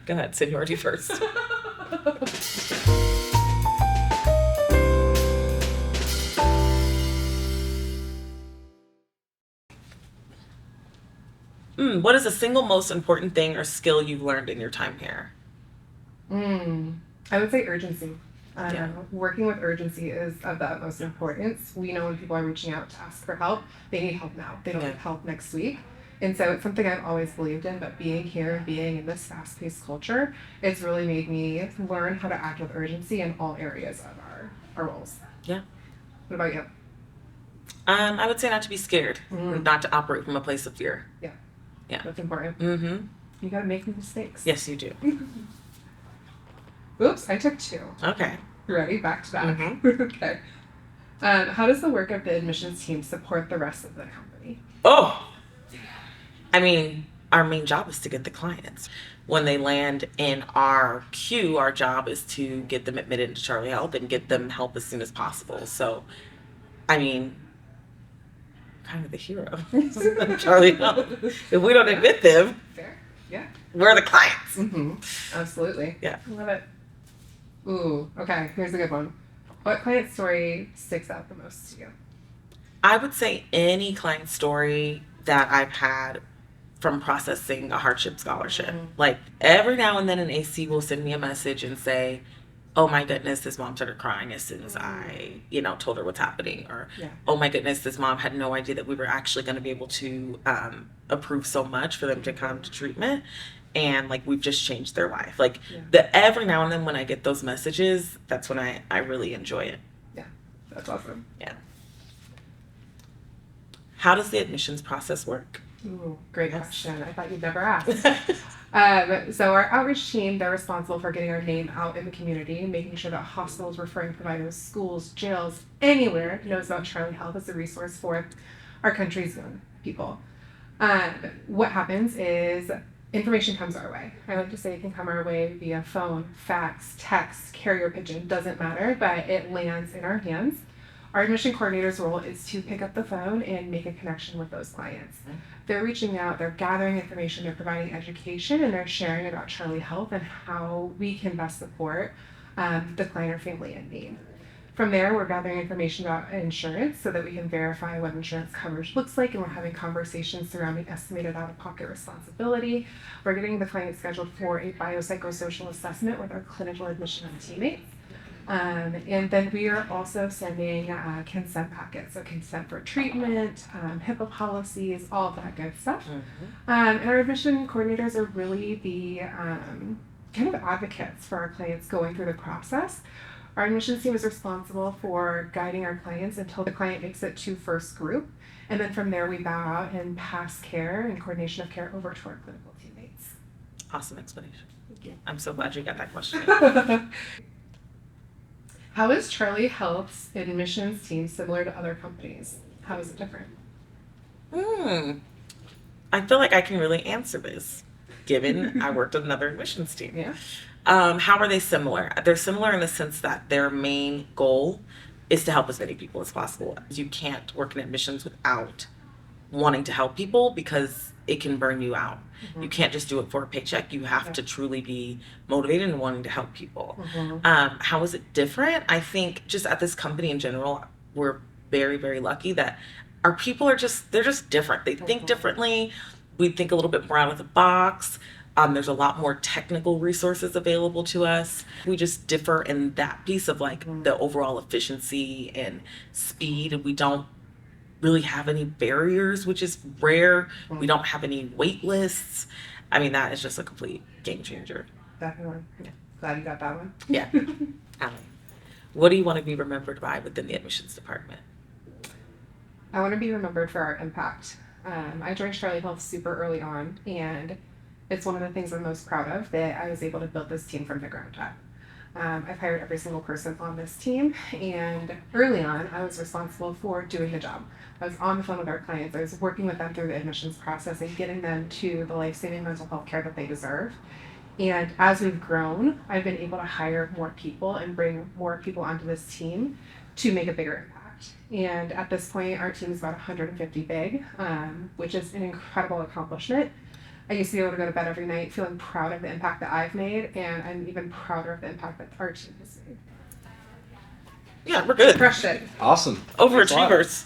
Go ahead, seniority first. What is the single most important thing or skill you've learned in your time here? I would say urgency. Yeah. Working with urgency is of the utmost importance. We know when people are reaching out to ask for help, they need help now. They don't Yeah. need help next week. And so it's something I've always believed in, but being here and being in this fast paced culture, it's really made me learn how to act with urgency in all areas of our roles. Yeah. What about you? I would say not to be scared, not to operate from a place of fear. Yeah. Yeah. That's important. Mm-hmm. You gotta make mistakes. Yes, you do. Oops, I took two. Okay. Ready? Back to back. Mm-hmm. Okay. How does the work of the admissions team support the rest of the company? Oh, I mean, our main job is to get the clients. When they land in our queue, our job is to get them admitted into Charlie Health and get them help as soon as possible. So, I mean, kind of the hero of Charlie Health. If we don't admit them, Fair. Yeah. we're the clients. Mm-hmm. Absolutely. Yeah. Love it. Ooh, okay. Here's a good one. What client story sticks out the most to you? I would say any client story that I've had from processing a hardship scholarship. Like every now and then an AC will send me a message and say, oh my goodness, this mom started crying as soon as I, told her what's happening. Or, Yeah. oh my goodness, this mom had no idea that we were actually going to be able to approve so much for them to come to treatment. And like, we've just changed their life. Like every now and then when I get those messages, that's when I really enjoy it. Yeah. That's awesome. Yeah. How does the admissions process work? Ooh, great Yes. question. I thought you'd never ask. So our outreach team, they're responsible for getting our name out in the community, making sure that hospitals, referring providers, schools, jails, anywhere knows about Charlie Health as a resource for our country's young people. What happens is information comes our way. I like to say it can come our way via phone, fax, text, carrier pigeon, doesn't matter, but it lands in our hands. Our admission coordinator's role is to pick up the phone and make a connection with those clients. They're reaching out, they're gathering information, they're providing education, and they're sharing about Charlie Health and how we can best support the client or family in need. From there, we're gathering information about insurance so that we can verify what insurance coverage looks like, and we're having conversations surrounding estimated out-of-pocket responsibility. We're getting the client scheduled for a biopsychosocial assessment with our clinical admissions teammates. And then we are also sending consent packets, so consent for treatment, HIPAA policies, all of that good stuff. And our admission coordinators are really the kind of advocates for our clients going through the process. Our admissions team is responsible for guiding our clients until the client makes it to first group. And then from there, we bow out and pass care and coordination of care over to our clinical teammates. Awesome explanation. Thank you. I'm so glad you got that question. How is Charlie Health's admissions team similar to other companies? How is it different? I feel like I can really answer this, given I worked at another admissions team. Yeah. How are they similar? They're similar in the sense that their main goal is to help as many people as possible. You can't work in admissions without wanting to help people because it can burn you out. You can't just do it for a paycheck. You have to truly be motivated and wanting to help people. How is it different? I think just at this company in general, we're very, very lucky that our people are they're just different. They think differently. We think a little bit more out of the box. There's a lot more technical resources available to us. We just differ in that piece of like the overall efficiency and speed. We don't really have any barriers, which is rare. We don't have any wait lists. I mean, that is just a complete game changer. Definitely. Yeah. Glad you got that one. Yeah. What do you want to be remembered by within the admissions department? I want to be remembered for our impact. I joined Charlie Health super early on, and it's one of the things I'm most proud of, that I was able to build this team from the ground up. I've hired every single person on this team, and early on, I was responsible for doing the job. I was on the phone with our clients. I was working with them through the admissions process and getting them to the life-saving mental health care that they deserve. And as we've grown, I've been able to hire more people and bring more people onto this team to make a bigger impact. And at this point, our team is about 150 big, which is an incredible accomplishment. I used to be able to go to bed every night feeling proud of the impact that I've made, and I'm even prouder of the impact that our team has made. Yeah, we're good. Crushed it. Awesome. Overachievers.